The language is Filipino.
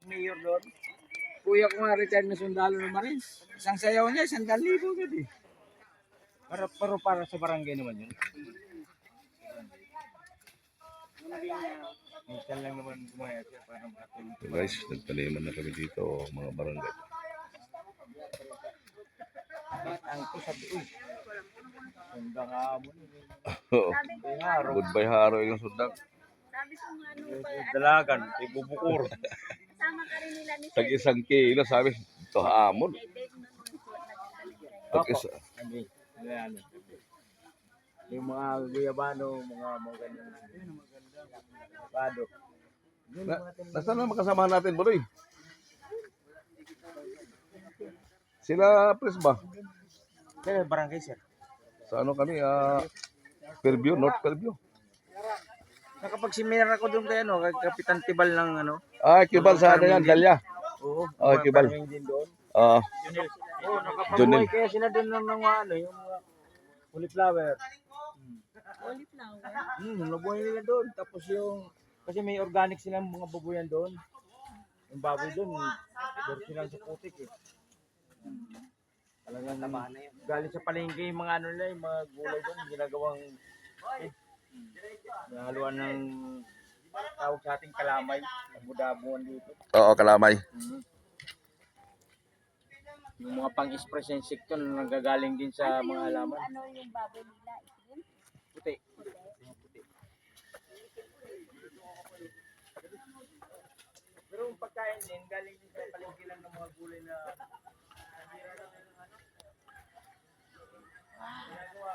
mayor doon. Kuya ko nga retired na sundalo ng Marines. Isang sayaw niya, 100,000 gadi. Para sa barangay naman yun. Minsan lang naman gumaya siya para makatulong. So guys, nagtaniman na kami dito, mga barangay. Ang ko sabi, uy, sundang hamon. Goodbye haro yung sundag. Sabi ko nga nung Dalagan, ibubukur. sama ka rin nila ni Tag isang kilo, sabi, ito hamon. Dave nun nung Tag isa. Ano. Yung mga guyabano, mga ganyan. Pado. Nasaan na makasamahan natin, Buloy? Sila, Pres ba? Kaya barangay sir. Sa ano kami, Fairview, North Fairview. Nakapag-seminar ako doon kay ano, kay Kapitan Tibal ng ano. Kibal sa ano yan, Dalya. Oo. Kibal. Din doon. Oo, Oo, nakapabuhay kaya sila doon ng mga ano, yung mga cauliflower. cauliflower. Nabuhay nila doon. Tapos yung, kasi may organic silang mga babuyan doon. Yung baboy doon, doon silang sa putik eh. Talagang galing sa palengke yung mga ano nila, yung mga gulay doon, ginagawang haluan ng tawag sa ating kalamay, abu-dabuan dito. oo, Kalamay. Yung mga pang-express insecto na nanggagaling din sa mga halaman. Ano yung baboy nila? Itim? Puti. Pero yung pagkain din, galing din sa palengke lang ng mga gulay na ginagawa